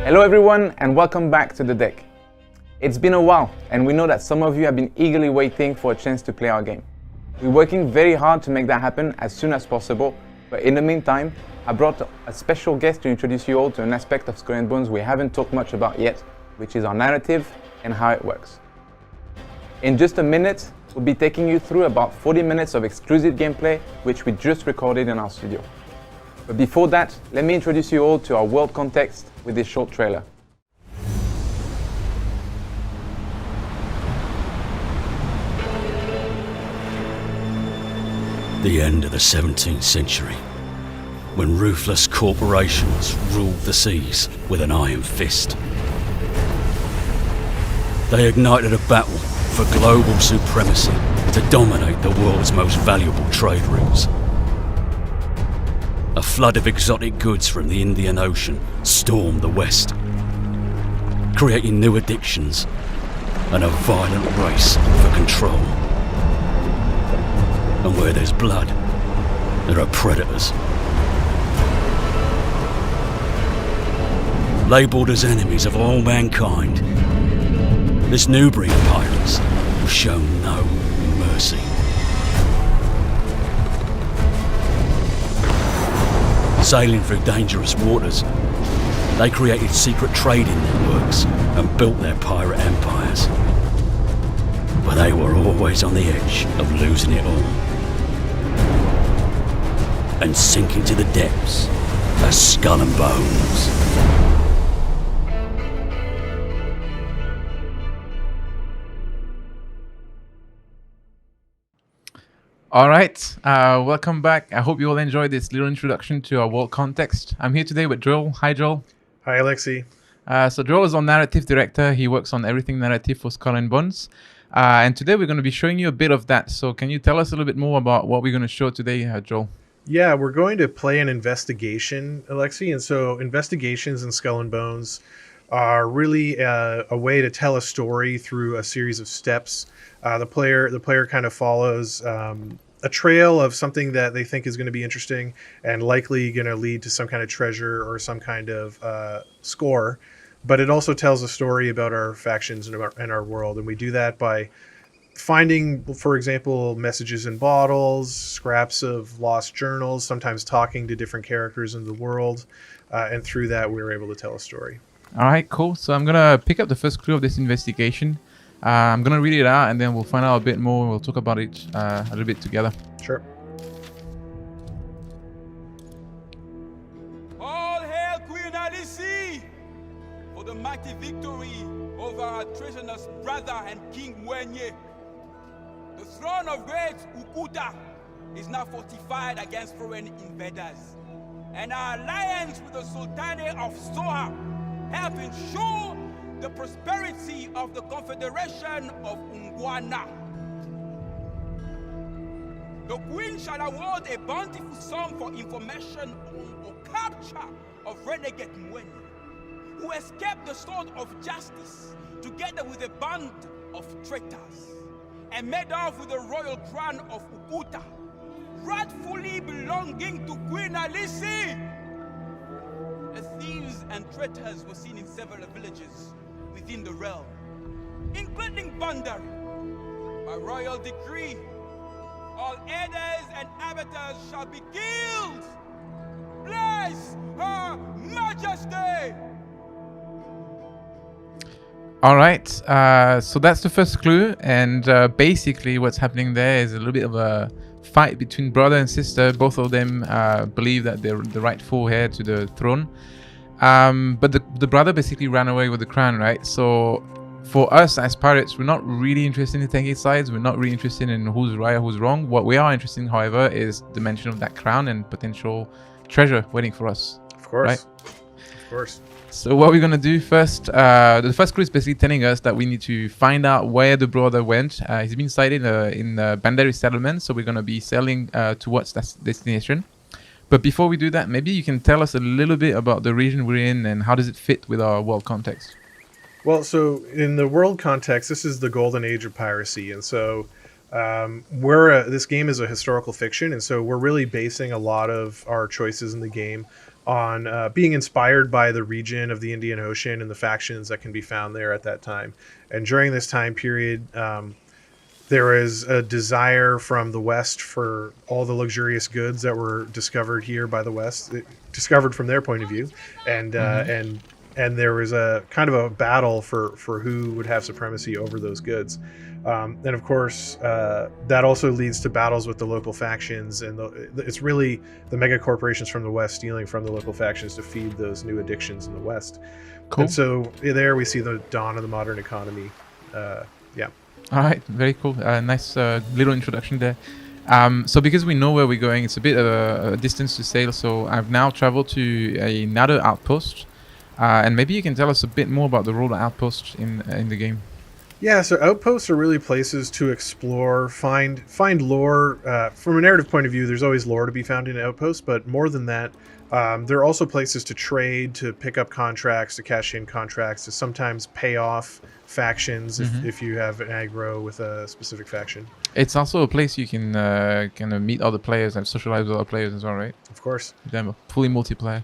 Hello everyone and welcome back to The Deck. It's been a while and we know that some of you have been eagerly waiting for a chance to play our game. We're working very hard to make that happen as soon as possible, but in the meantime, I brought a special guest to introduce you all to an aspect of Skull and Bones we haven't talked much about yet, which is our narrative and how it works. In just a minute, we'll be taking you through about 40 minutes of exclusive gameplay, which we just recorded in our studio. But before that, let me introduce you all to our world context with this short trailer. The end of the 17th century, when ruthless corporations ruled the seas with an iron fist. They ignited a battle for global supremacy to dominate the world's most valuable trade routes. A flood of exotic goods from the Indian Ocean stormed the West, creating new addictions and a violent race for control. And where there's blood, there are predators. Labelled as enemies of all mankind, this new breed of pirates will show no mercy. Sailing through dangerous waters, they created secret trading networks and built their pirate empires. But they were always on the edge of losing it all and sinking to the depths as Skull and Bones. All right, welcome back. I hope you all enjoyed this little introduction to our world context. I'm here today with Joel. Hi, Joel. Hi, Alexi. So Joel is our narrative director. He works on everything narrative for Skull and Bones. And today we're going to be showing you a bit of that. So can you tell us a little bit more about what we're going to show today, Joel? Yeah, we're going to play an investigation, Alexi. And so investigations in Skull and Bones are really a way to tell a story through a series of steps. The player kind of follows a trail of something that they think is going to be interesting and likely going to lead to some kind of treasure or some kind of score. But it also tells a story about our factions and our world. And we do that by finding, for example, messages in bottles, scraps of lost journals, sometimes talking to different characters in the world. And through that, we were able to tell a story. All right, cool. So I'm going to pick up the first clue of this investigation. I'm going to read it out and then we'll find out a bit more. We'll talk about it a little bit together. Sure. All hail Queen Alice for the mighty victory over our treasonous brother and King Wenye. The throne of great Ukuta is now fortified against foreign invaders. And our alliance with the Sultanate of Soha help ensure the prosperity of the Confederation of Ungwana. The Queen shall award a bountiful sum for information on or capture of renegade Mwenye, who escaped the sword of justice together with a band of traitors, and made off with the royal crown of Ukuta, rightfully belonging to Queen Alice. The thieves and traitors were seen in several villages within the realm, including Bandar. By royal decree, all heirs and abettors shall be killed. Bless Her Majesty! All right, so that's the first clue. And basically what's happening there is a little bit of a fight between brother and sister. Both of them believe that they're the rightful heir to the throne. But the brother basically ran away with the crown, right? So for us as pirates, we're not really interested in taking sides. We're not really interested in who's right or who's wrong. What we are interested in, however, is the mention of that crown and potential treasure waiting for us. Of course. Right? Of course. So what we're going to do first, the first clue is basically telling us that we need to find out where the brother went. He's been sighted in the Bandari settlement, so we're going to be sailing towards that destination. But before we do that, maybe you can tell us a little bit about the region we're in and how does it fit with our world context? Well, so in the world context, this is the golden age of piracy. And so This game is a historical fiction, and so we're really basing a lot of our choices in the game on being inspired by the region of the Indian Ocean and the factions that can be found there at that time. And during this time period, there is a desire from the West for all the luxurious goods that were discovered here by the West, discovered from their point of view, and and there was a kind of a battle for who would have supremacy over those goods. And of course, that also leads to battles with the local factions, and it's really the mega corporations from the West stealing from the local factions to feed those new addictions in the West. Cool. And so there we see the dawn of the modern economy. Yeah. All right, very cool. Nice little introduction there. So because we know where we're going, it's a bit of a distance to sail. So I've now traveled to another outpost, and maybe you can tell us a bit more about the role of outposts in the game. Yeah, so outposts are really places to explore, find lore. From a narrative point of view, there's always lore to be found in outposts, but more than that, there are also places to trade, to pick up contracts, to cash in contracts, to sometimes pay off factions if you have an aggro with a specific faction. It's also a place you can kind of meet other players and socialize with other players as well, right? Of course. Damn, fully multiplayer.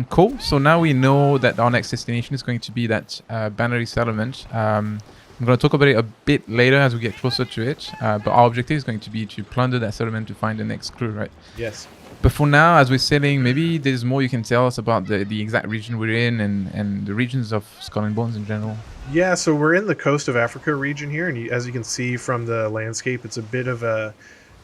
Cool. So now we know that our next destination is going to be that Bannery settlement. I'm going to talk about it a bit later as we get closer to it. But our objective is going to be to plunder that settlement to find the next crew, right? Yes. But for now, as we're sailing, maybe there's more you can tell us about the exact region we're in and the regions of Skull and Bones in general. Yeah, so we're in the coast of Africa region here, and as you can see from the landscape, it's a bit of a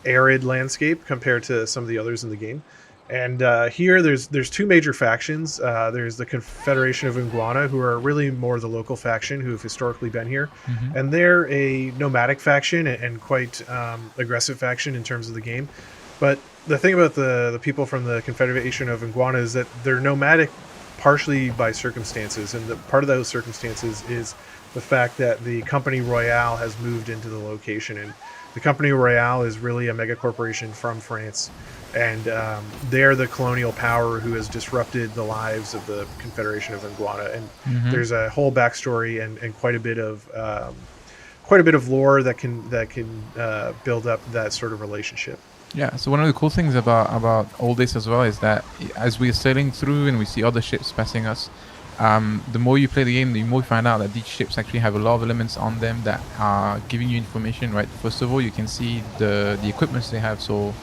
arid landscape compared to some of the others in the game. And here, there's two major factions. There's the Confederation of Iguana, who are really more the local faction who've historically been here. And they're a nomadic faction and quite aggressive faction in terms of the game. But the thing about the people from the Confederation of Iguana is that they're nomadic partially by circumstances. And part of those circumstances is the fact that the Company Royale has moved into the location. And the Company Royale is really a mega corporation from France. And they're the colonial power who has disrupted the lives of the Confederation of Iguana. And there's a whole backstory and quite a bit of lore that can build up that sort of relationship. Yeah, so one of the cool things about all this as well is that as we're sailing through and we see other ships passing us, the more you play the game, the more you find out that these ships actually have a lot of elements on them that are giving you information, right? First of all, you can see the equipments they have. So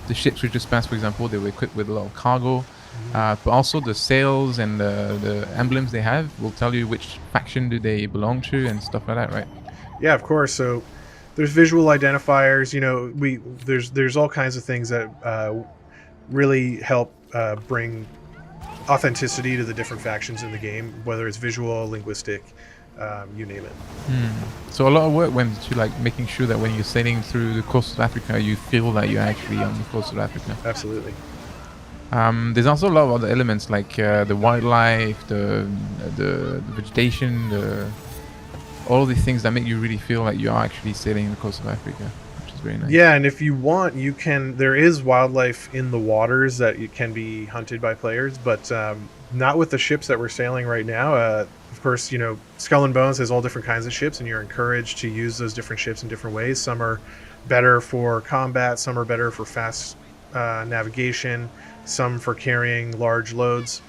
the ships we just passed, for example, they were equipped with a lot of cargo, but also the sails and the emblems they have will tell you which faction do they belong to and stuff like that, right? Yeah, of course. So there's visual identifiers. You know, there's all kinds of things that really help bring authenticity to the different factions in the game, whether it's visual, linguistic, you name it. So a lot of work went to like making sure that when you're sailing through the coast of Africa, you feel that you're actually on the coast of Africa. Absolutely. There's also a lot of other elements like the wildlife, the vegetation, all these things that make you really feel like you are actually sailing the coast of Africa, which is very nice. Yeah, and if you want, you can. There is wildlife in the waters that you can be hunted by players, but not with the ships that we're sailing right now. Of course, you know, Skull and Bones has all different kinds of ships, and you're encouraged to use those different ships in different ways. Some are better for combat, some are better for fast navigation, some for carrying large loads.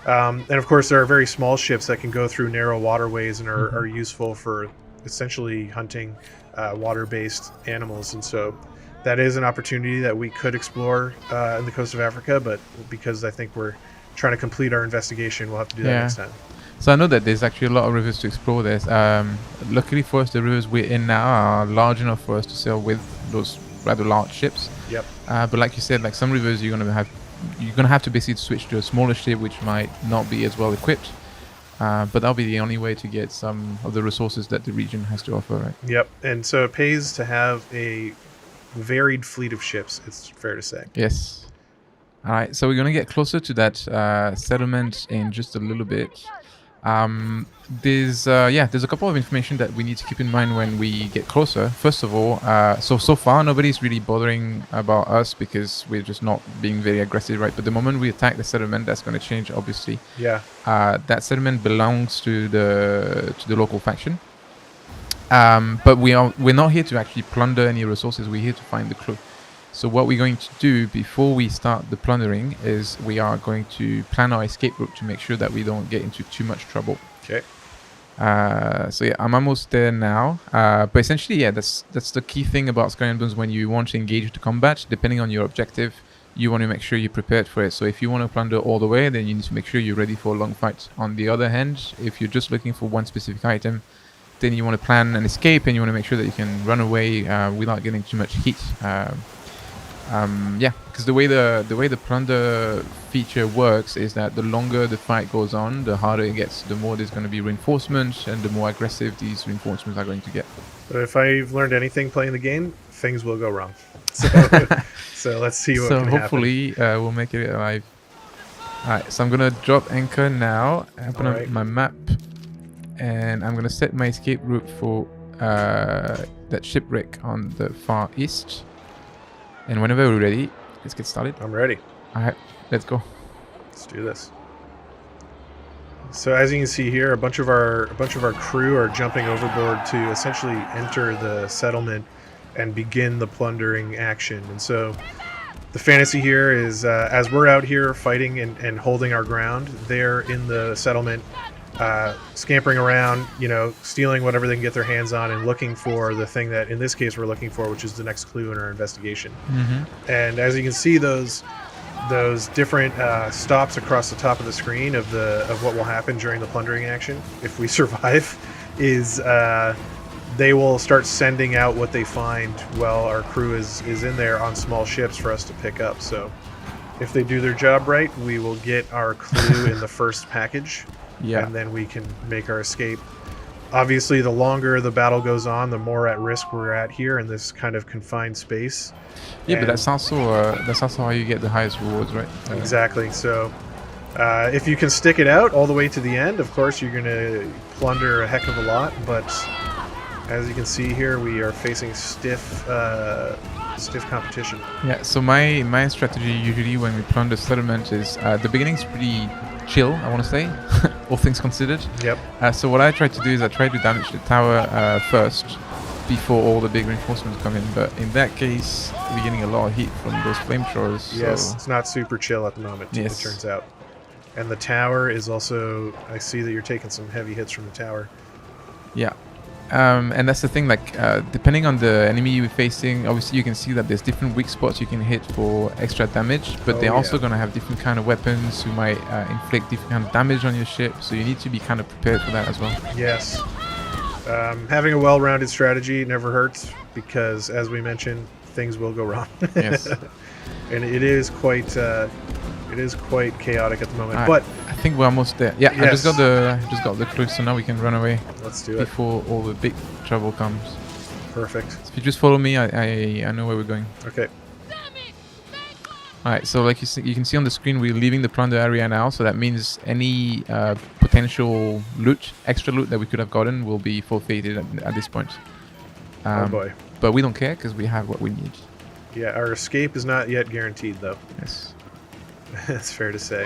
And of course, there are very small ships that can go through narrow waterways and are useful for essentially hunting water-based animals. And so that is an opportunity that we could explore in the coast of Africa, but because I think we're trying to complete our investigation, we'll have to do that next time. So I know that there's actually a lot of rivers to explore. Luckily for us, the rivers we're in now are large enough for us to sail with those rather large ships. Yep. But like you said, like some rivers you're gonna have to basically switch to a smaller ship, which might not be as well equipped. But that'll be the only way to get some of the resources that the region has to offer, right? Yep. And so it pays to have a varied fleet of ships, it's fair to say. Yes. All right. So we're going to get closer to that settlement in just a little bit. There's a couple of information that we need to keep in mind when we get closer. First of all, so far nobody's really bothering about us because we're just not being very aggressive, right? But the moment we attack the settlement, that's going to change, obviously. Yeah. That settlement belongs to the local faction, But we're not here to actually plunder any resources. We're here to find the crew. So what we're going to do before we start the plundering is we are going to plan our escape route to make sure that we don't get into too much trouble. Okay. So yeah, I'm almost there now. But essentially, yeah, that's the key thing about Skull and Bones when you want to engage the combat. Depending on your objective, you want to make sure you're prepared for it. So if you want to plunder all the way, then you need to make sure you're ready for a long fight. On the other hand, if you're just looking for one specific item, then you want to plan an escape and you want to make sure that you can run away without getting too much heat. Yeah, because the way the plunder feature works is that the longer the fight goes on, the harder it gets. The more there's going to be reinforcements, and the more aggressive these reinforcements are going to get. But if I've learned anything playing the game, things will go wrong. So, so let's see what So can hopefully we'll make it alive. Alright, so I'm gonna drop anchor now. Open up my map, and I'm gonna set my escape route for that shipwreck on the far east. And whenever we're ready, let's get started. I'm ready. Alright, let's go. Let's do this. So as you can see here, a bunch of our crew are jumping overboard to essentially enter the settlement and begin the plundering action. And so the fantasy here is as we're out here fighting and holding our ground, they're in the settlement scampering around, you know, stealing whatever they can get their hands on and looking for the thing that in this case we're looking for, which is the next clue in our investigation. And as you can see, those different stops across the top of the screen of what will happen during the plundering action if we survive is they will start sending out what they find while our crew is in there on small ships for us to pick up. So if they do their job right, we will get our clue in the first package. And then we can make our escape. Obviously, the longer the battle goes on, the more at risk we're at here in this kind of confined space. Yeah, but that's also how you get the highest rewards, right? Exactly. So if you can stick it out all the way to the end, of course you're going to plunder a heck of a lot. But as you can see here, we are facing stiff competition. Yeah. So my strategy usually when we plunder settlement is the beginning's pretty chill, I want to say, all things considered. Yep. So what I try to do is I try to damage the tower first before all the big reinforcements come in. But in that case, we're getting a lot of heat from those flamethrowers. Yes, so it's not super chill at the moment, it turns out. And the tower is also, I see that you're taking some heavy hits from the tower. Yeah. And that's the thing, like, depending on the enemy you're facing, obviously you can see that there's different weak spots you can hit for extra damage, but they're also going to have different kind of weapons who might inflict different kind of damage on your ship, so you need to be kind of prepared for that as well. Yes. Having a well-rounded strategy never hurts, because, as we mentioned, things will go wrong. Yes. And it is quite chaotic at the moment, but I think we're almost there. Yeah, I just got the clue, so now we can run away. Let's do it before all the big trouble comes. Perfect. So if you just follow me, I know where we're going. Okay. Alright, so like you can see on the screen, we're leaving the plunder area now, so that means any potential loot, extra loot that we could have gotten will be forfeited at this point. Oh boy. But we don't care because we have what we need. Yeah, our escape is not yet guaranteed though. Yes. That's fair to say.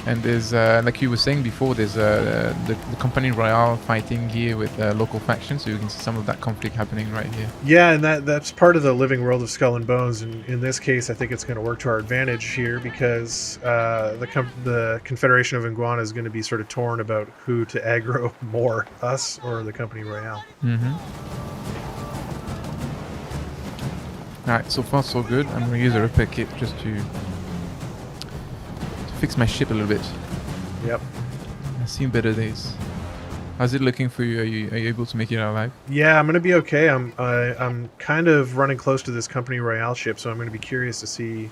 And there's, like you were saying before, there's the Company Royale fighting here with local factions, so you can see some of that conflict happening right here. Yeah, and that's part of the living world of Skull and Bones, and in this case I think it's going to work to our advantage here, because the Confederation of Iguana is going to be sort of torn about who to aggro more, us or the Company Royale. Alright, so far so good. I'm going to use a repair kit just to fix my ship a little bit. Yep. I've seen better days. How's it looking for you? Are you able to make it out alive? Yeah, I'm gonna be okay. I'm kind of running close to this Company Royale ship, so I'm gonna be curious to see.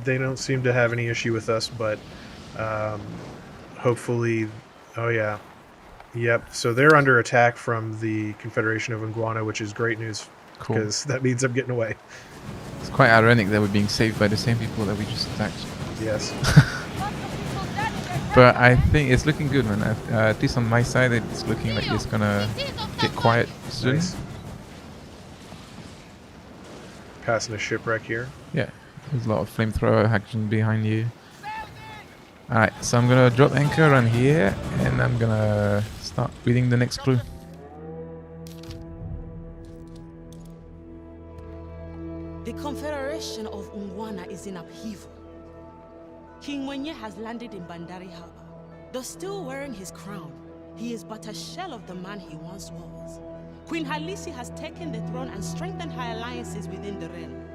They don't seem to have any issue with us, but hopefully. Oh yeah. Yep. So they're under attack from the Confederation of Iguana, which is great news. Cool. Because that means I'm getting away. It's quite ironic that we're being saved by the same people that we just attacked. Yes. But I think it's looking good, man. At least on my side, it's looking like it's gonna get quiet soon. Nice. Passing a shipwreck here. Yeah, there's a lot of flamethrower action behind you. Alright, so I'm gonna drop anchor around here, and I'm gonna start reading the next clue. The Confederation of Ungwana is in upheaval. King Mwenye has landed in Bandari Harbor. Though still wearing his crown, he is but a shell of the man he once was. Queen Halisi has taken the throne and strengthened her alliances within the realm.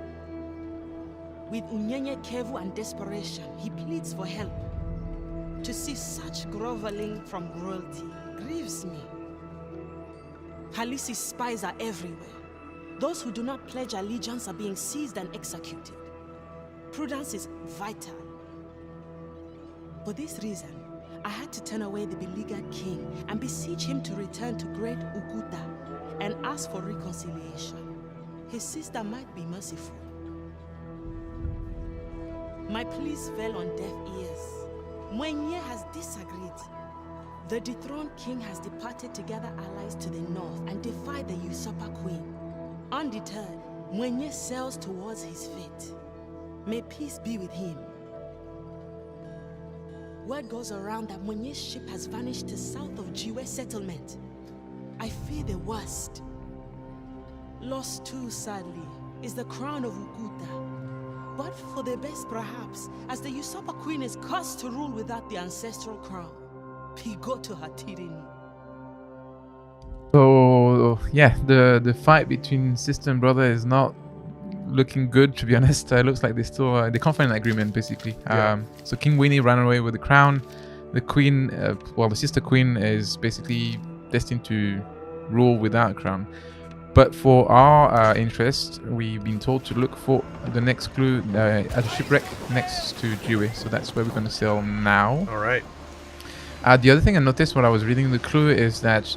With Unyenye Kevu and desperation, he pleads for help. To see such groveling from royalty grieves me. Halisi's spies are everywhere. Those who do not pledge allegiance are being seized and executed. Prudence is vital. For this reason, I had to turn away the beleaguered king and beseech him to return to Great Ukuta and ask for reconciliation. His sister might be merciful. My pleas fell on deaf ears. Mwenye has disagreed. The dethroned king has departed to gather allies to the north and defy the usurper queen. Undeterred, Mwenye sails towards his fate. May peace be with him. Word goes around that Mwenye's ship has vanished to south of Jiwe settlement. I fear the worst. Lost too, sadly, is the crown of Ukuta. But for the best perhaps, as the usurper queen is cursed to rule without the ancestral crown. Pigo to her tyranny. So yeah, the fight between sister and brother is not looking good, to be honest. It looks like they still they can't find an agreement basically. Yeah. So King Winnie ran away with the crown. The queen, the sister queen is basically destined to rule without a crown. But for our interest, we've been told to look for the next clue at a shipwreck next to Jiwe. So that's where we're going to sail now. All right. The other thing I noticed when I was reading the clue is that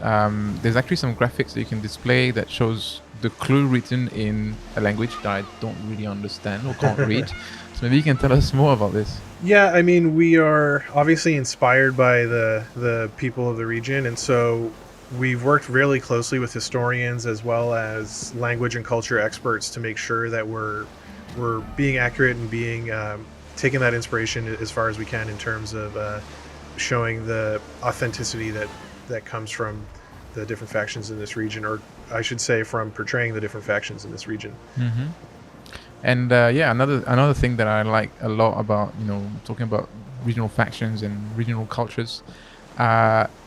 there's actually some graphics that you can display that shows the clue written in a language that I don't really understand or can't read. So maybe you can tell us more about this. Yeah, I mean, we are obviously inspired by the people of the region, and so we've worked really closely with historians as well as language and culture experts to make sure that we're being accurate and being taking that inspiration as far as we can in terms of showing the authenticity that comes from the different factions in this region, or I should say from portraying the different factions in this region. Mm-hmm. And yeah, another thing that I like a lot about, talking about regional factions and regional cultures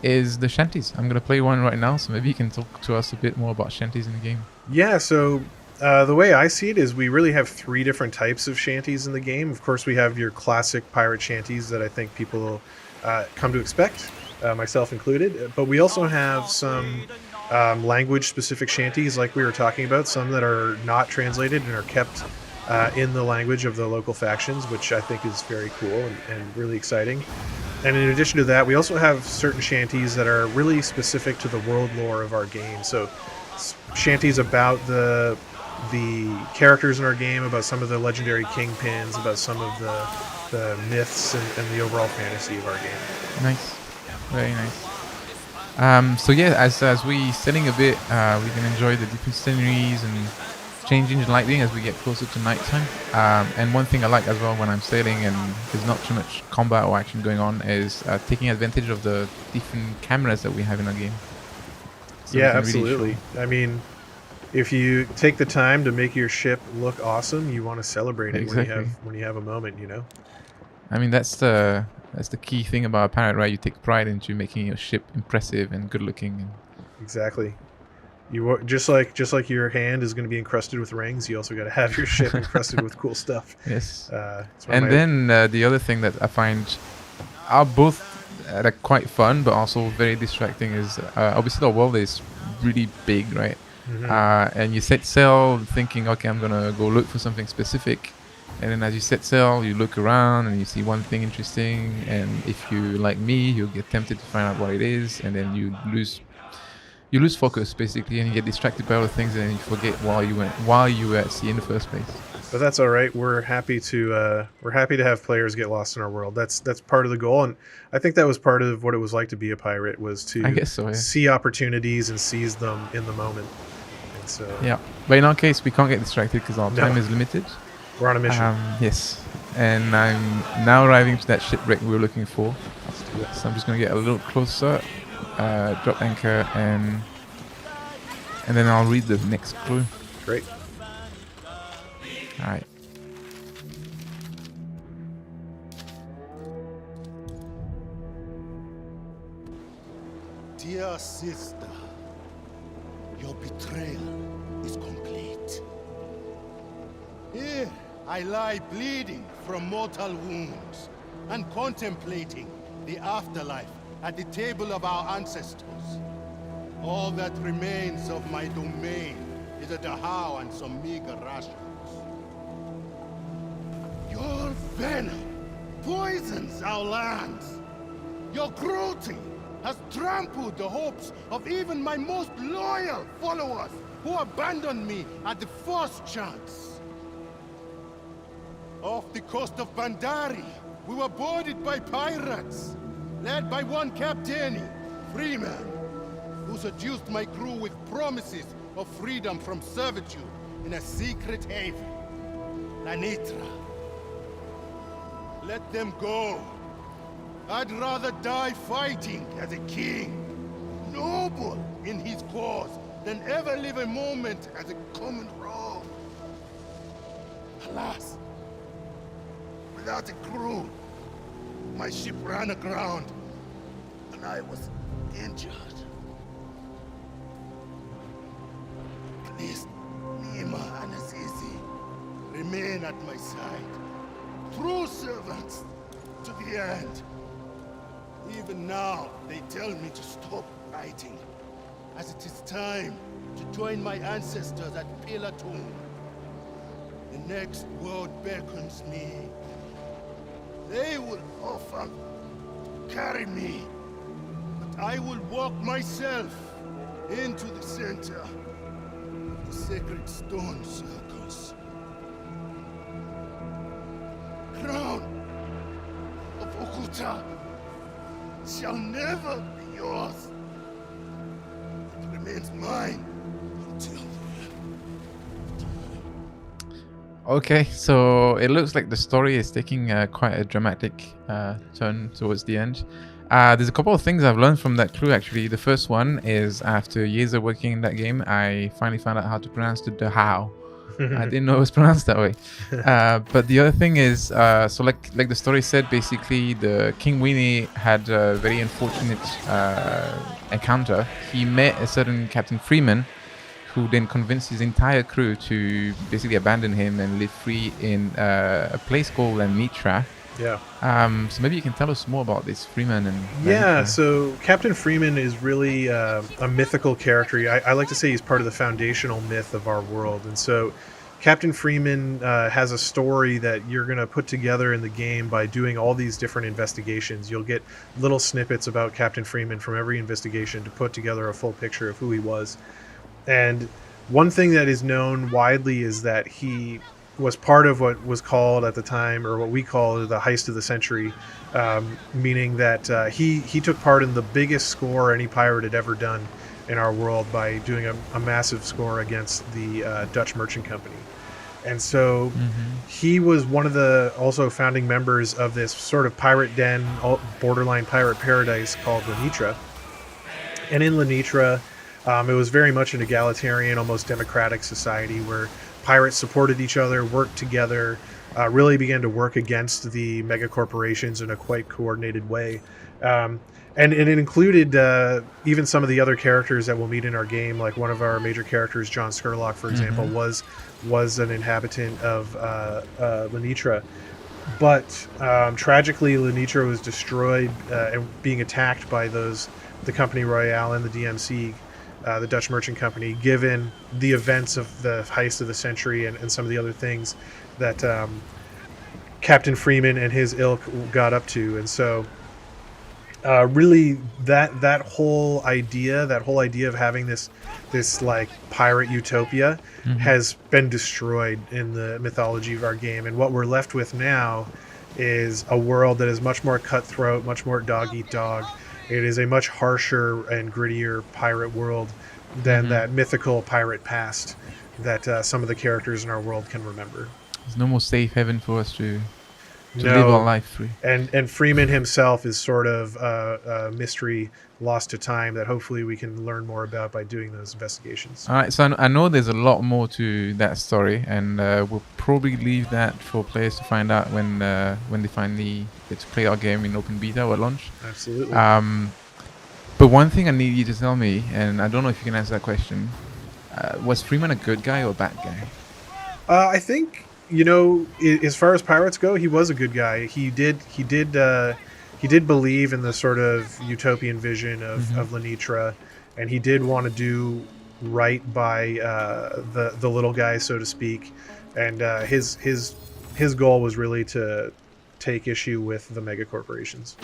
is the shanties. I'm going to play one right now, so maybe you can talk to us a bit more about shanties in the game. Yeah, so the way I see it is we really have 3 different types of shanties in the game. Of course, we have your classic pirate shanties that I think people come to expect, myself included. But we also have some language-specific shanties like we were talking about, some that are not translated and are kept in the language of the local factions, which I think is very cool and really exciting. And in addition to that, we also have certain shanties that are really specific to the world lore of our game. So shanties about the characters in our game, about some of the legendary kingpins, about some of the myths and the overall fantasy of our game. Nice. Very nice. So yeah, as we setting a bit, we can enjoy the different sceneries and changing the lighting as we get closer to nighttime. And one thing I like as well when I'm sailing and there's not too much combat or action going on is taking advantage of the different cameras that we have in our game. So yeah, absolutely. Really I mean, if you take the time to make your ship look awesome, you want to celebrate it when you have a moment, I mean, that's the key thing about a pirate, right? You take pride into making your ship impressive and good looking. Exactly. You just like your hand is going to be encrusted with rings, you also got to have your ship encrusted with cool stuff. Yes. And then the other thing that I find are both quite fun but also very distracting is obviously the world is really big, right? Mm-hmm. And you set sail thinking, okay, I'm gonna go look for something specific, and then as you set sail, you look around and you see one thing interesting, and if you like me, you'll get tempted to find out what it is, and then you lose focus basically, and you get distracted by other things, and then you forget why you were at sea in the first place. But that's all right. We're happy to have players get lost in our world. That's part of the goal, and I think that was part of what it was like to be a pirate, was to see opportunities and seize them in the moment. And so yeah, but in our case, we can't get distracted because our time is limited. We're on a mission. Yes, and I'm now arriving to that shipwreck we were looking for. So I'm just going to get a little closer. drop anchor, and then I'll read the next clue. Great. All right. Dear sister, your betrayal is complete. Here I lie bleeding from mortal wounds and contemplating the afterlife at the table of our ancestors. All that remains of my domain is a dhow and some meager rations. Your venom poisons our lands. Your cruelty has trampled the hopes of even my most loyal followers who abandoned me at the first chance. Off the coast of Bandari, we were boarded by pirates, led by one captain, Freeman, who seduced my crew with promises of freedom from servitude in a secret haven, Lanitra. Let them go. I'd rather die fighting as a king, noble in his cause, than ever live a moment as a common rogue. Alas, without a crew, my ship ran aground, and I was injured. Please, Nima and Azizi, remain at my side. True servants to the end. Even now, they tell me to stop fighting, as it is time to join my ancestors at Pilatun. The next world beckons me. They will offer to carry me, but I will walk myself into the center of the sacred stone circles. Crown of Okuta shall never be yours. It remains mine until the end of time. Okay, so it looks like the story is taking quite a dramatic turn towards the end. There's a couple of things I've learned from that clue, actually. The first one is, after years of working in that game, I finally found out how to pronounce the how. I didn't know it was pronounced that way. But the other thing is, so like the story said, basically the King Winnie had a very unfortunate encounter. He met a certain Captain Freeman, who then convinced his entire crew to basically abandon him and live free in a place called Lanitra. Yeah. So maybe you can tell us more about this Freeman and Yeah, so Captain Freeman is really a mythical character. I like to say he's part of the foundational myth of our world. And so Captain Freeman has a story that you're going to put together in the game by doing all these different investigations. You'll get little snippets about Captain Freeman from every investigation to put together a full picture of who he was. And one thing that is known widely is that he was part of what was called at the time, or what we call the heist of the century, meaning that he took part in the biggest score any pirate had ever done in our world by doing a massive score against the Dutch Merchant Company. And so he was one of the also founding members of this sort of pirate den, borderline pirate paradise called Lanitra. And in Lanitra, it was very much an egalitarian, almost democratic society where pirates supported each other, worked together, really began to work against the mega corporations in a quite coordinated way. And it included even some of the other characters that we'll meet in our game, like one of our major characters, John Scurlock, for example, was an inhabitant of Lanitra. But tragically, Lanitra was destroyed and being attacked by the Company Royale and the DMC, the Dutch Merchant Company, given the events of the heist of the century and some of the other things that Captain Freeman and his ilk got up to. And so really that whole idea of having this like pirate utopia has been destroyed in the mythology of our game. And what we're left with now is a world that is much more cutthroat, much more dog eat dog. It is a much harsher and grittier pirate world than that mythical pirate past that some of the characters in our world can remember. There's no more safe haven for us to to live our life free. And Freeman himself is sort of a mystery lost to time that hopefully we can learn more about by doing those investigations. All right, so I know there's a lot more to that story, and we'll probably leave that for players to find out when they finally get to play our game in open beta or at launch. Absolutely. But one thing I need you to tell me, and I don't know if you can answer that question, was Freeman a good guy or a bad guy? I think, as far as pirates go, he was a good guy. He did believe in the sort of utopian vision of Lenitra, and he did want to do right by the little guy, so to speak. And his goal was really to take issue with the mega corporations.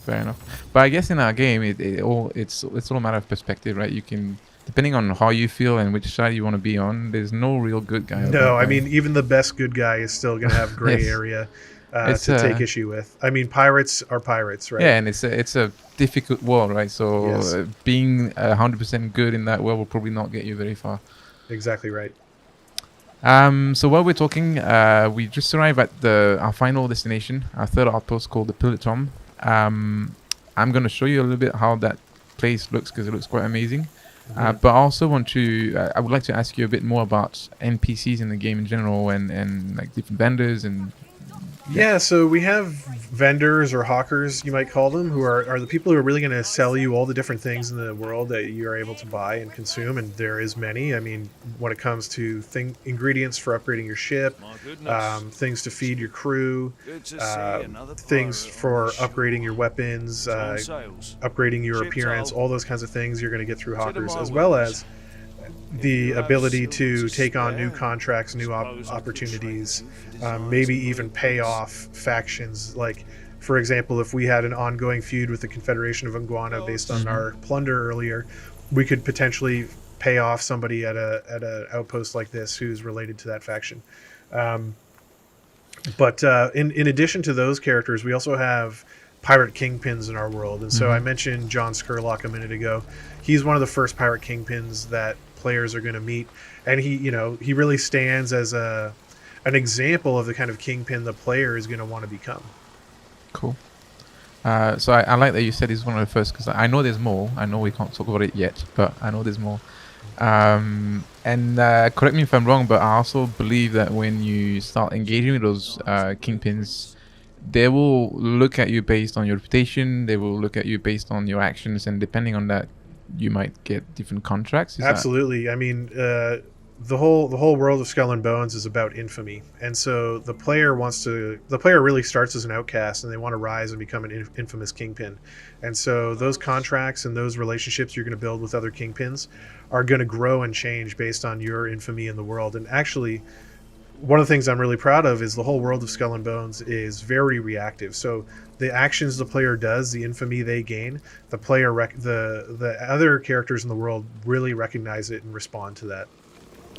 Fair enough. But I guess in our game, it's all a matter of perspective, right? You can, depending on how you feel and which side you want to be on, there's no real good guy. No, I mean, even the best good guy is still going to have gray Yes. area to take issue with. I mean, pirates are pirates, right? Yeah, and it's a difficult world, right? So Yes. Being 100% good in that world will probably not get you very far. Exactly right. So while we're talking, we just arrived at our final destination, our third outpost called the Pillar Tom. I'm going to show you a little bit how that place looks because it looks quite amazing. But I also want to, I would like to ask you a bit more about NPCs in the game in general and like different vendors and... Yeah, so we have vendors or hawkers, you might call them, who are the people who are really going to sell you all the different things in the world that you are able to buy and consume, and there is many. I mean, when it comes to ingredients for upgrading your ship, things to feed your crew, things for upgrading your weapons, upgrading your appearance, all those kinds of things you're going to get through hawkers, as well as the ability to take on new contracts, new opportunities, maybe even pay off factions. Like, for example, if we had an ongoing feud with the Confederation of Iguana based on our plunder earlier, we could potentially pay off somebody at a outpost like this who's related to that faction. But in addition to those characters, we also have pirate kingpins in our world. And so I mentioned John Skurlock a minute ago. He's one of the first pirate kingpins that players are going to meet, and he really stands as an example of the kind of kingpin the player is going to want to become. Cool. So I like that you said he's one of the first, because I know there's more. I know we can't talk about it yet, but I know there's more. And correct me if I'm wrong, but I also believe that when you start engaging with those kingpins, they will look at you based on your reputation. They will look at you based on your actions, and depending on that, you might get different contracts. Absolutely. I mean, the whole world of Skull and Bones is about infamy, and so the player really starts as an outcast, and they want to rise and become an infamous kingpin. And so those contracts and those relationships you're going to build with other kingpins are going to grow and change based on your infamy in the world. And actually, one of the things I'm really proud of is the whole world of Skull and Bones is very reactive. So the actions the player does, the infamy they gain, the player the other characters in the world really recognize it and respond to that.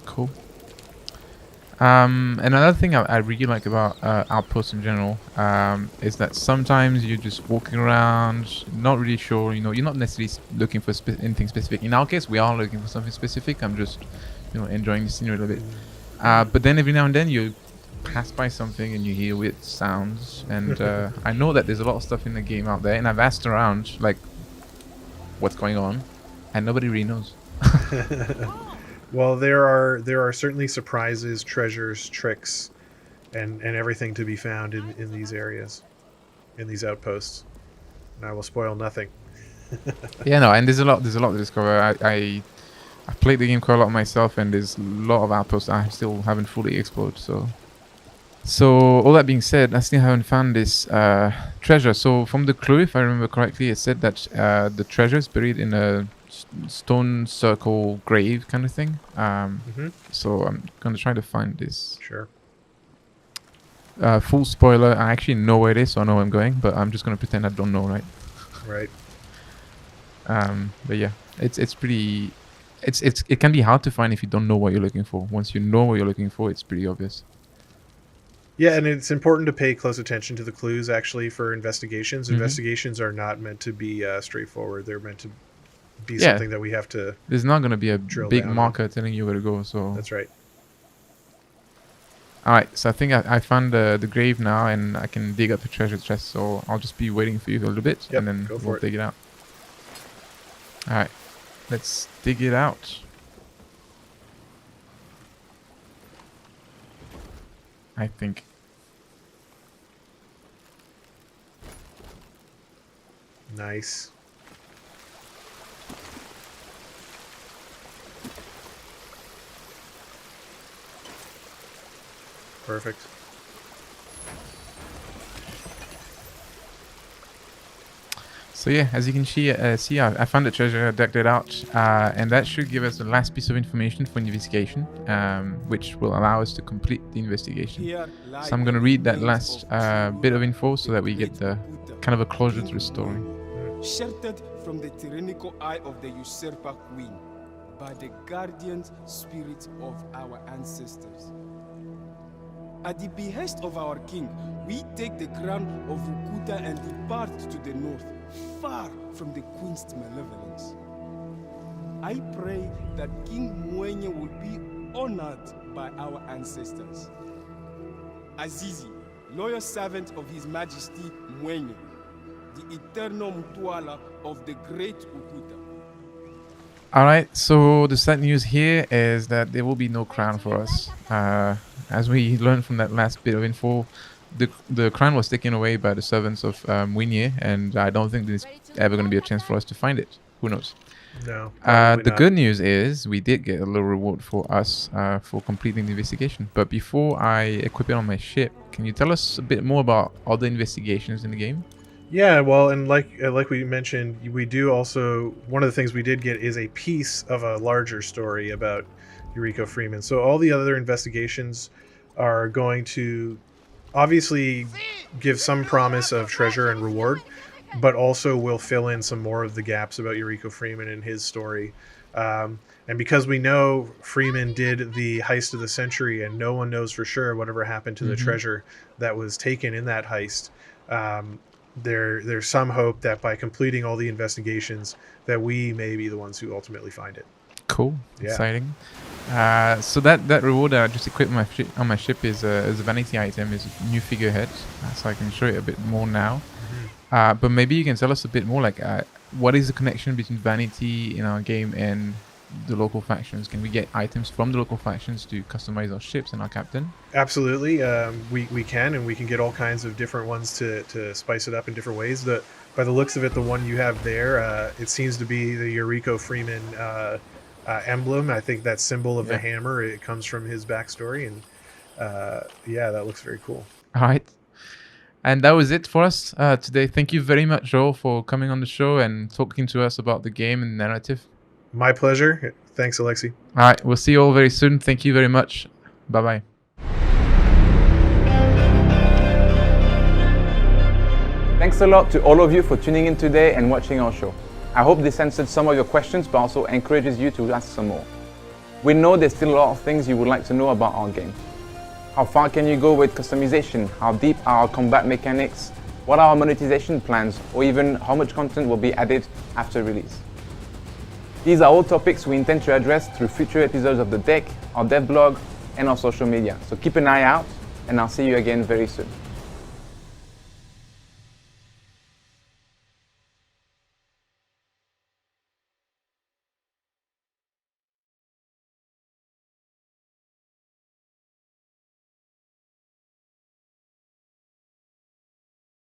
Cool. Another thing I really like about outposts in general is that sometimes you're just walking around, not really sure. You're not necessarily looking for anything specific. In our case, we are looking for something specific. I'm just enjoying the scenery a little bit. But then every now and then you pass by something and you hear weird sounds, and I know that there's a lot of stuff in the game out there, and I've asked around like what's going on, and nobody really knows. Well, there are certainly surprises, treasures, tricks, and everything to be found in these areas, in these outposts, and I will spoil nothing. Yeah, no, and there's a lot to discover. I played the game quite a lot myself, and there's a lot of outposts I still haven't fully explored. So all that being said, I still haven't found this treasure. So from the clue, if I remember correctly, it said that the treasure is buried in a stone circle grave kind of thing. So I'm going to try to find this. Sure. Full spoiler, I actually know where it is, so I know where I'm going, but I'm just going to pretend I don't know, right? Right. But yeah, it's pretty... It can be hard to find if you don't know what you're looking for. Once you know what you're looking for, it's pretty obvious. Yeah, and it's important to pay close attention to the clues, actually, for investigations. Investigations are not meant to be straightforward. They're meant to be something that we have to... There's not going to be a big down marker telling you where to go, so... That's right. Alright, so I think I found the grave now, and I can dig up the treasure chest, so I'll just be waiting for you a little bit, Yep, and then go for we'll it. dig it out. Alright, let's dig it out. I think. Nice. Perfect. So yeah, as you can see, I found the treasure, decked it out, and that should give us the last piece of information for investigation, which will allow us to complete the investigation. So I'm going to read that last bit of info so that we get the kind of a closure to the story. Sheltered from the tyrannical eye of the usurper queen by the guardian spirit of our ancestors. At the behest of our king, we take the crown of Ukuta and depart to the north, far from the queen's malevolence. I pray that King Mwenye will be honored by our ancestors. Azizi, loyal servant of His Majesty Mwenye, the eternal Mutwala of the great Ukuta. Alright, so the sad news here is that there will be no crown for us. As we learned from that last bit of info, the crown was taken away by the servants of Winnie, and I don't think there's ever going to be a chance for us to find it. Who knows? No. The good news is we did get a little reward for us for completing the investigation. But before I equip it on my ship, can you tell us a bit more about other investigations in the game? Yeah, well, and like we mentioned, we do also, one of the things we did get is a piece of a larger story about Yuriko Freeman. So all the other investigations are going to obviously give some promise of treasure and reward, but also will fill in some more of the gaps about Yuriko Freeman and his story. And because we know Freeman did the heist of the century, and no one knows for sure whatever happened to the treasure that was taken in that heist, there's some hope that by completing all the investigations that we may be the ones who ultimately find it. Cool. Yeah. Exciting. So that reward that I just equipped on my ship is a vanity item, is a new figurehead. So I can show it a bit more now. But maybe you can tell us a bit more, like what is the connection between vanity in our game and the local factions? Can we get items from the local factions to customize our ships and our captain? Absolutely. We can, and we can get all kinds of different ones to spice it up in different ways. By the looks of it, the one you have there, it seems to be the Yuriko Freeman emblem. I think that symbol of the hammer, it comes from his backstory, and yeah, that looks very cool. All right. And that was it for us today. Thank you very much, Joel, for coming on the show and talking to us about the game and the narrative. My pleasure. Thanks, Alexi. All right. We'll see you all very soon. Thank you very much. Bye-bye. Thanks a lot to all of you for tuning in today and watching our show. I hope this answered some of your questions, but also encourages you to ask some more. We know there's still a lot of things you would like to know about our game. How far can you go with customization? How deep are our combat mechanics? What are our monetization plans? Or even how much content will be added after release? These are all topics we intend to address through future episodes of The Deck, our dev blog, and our social media. So keep an eye out, and I'll see you again very soon.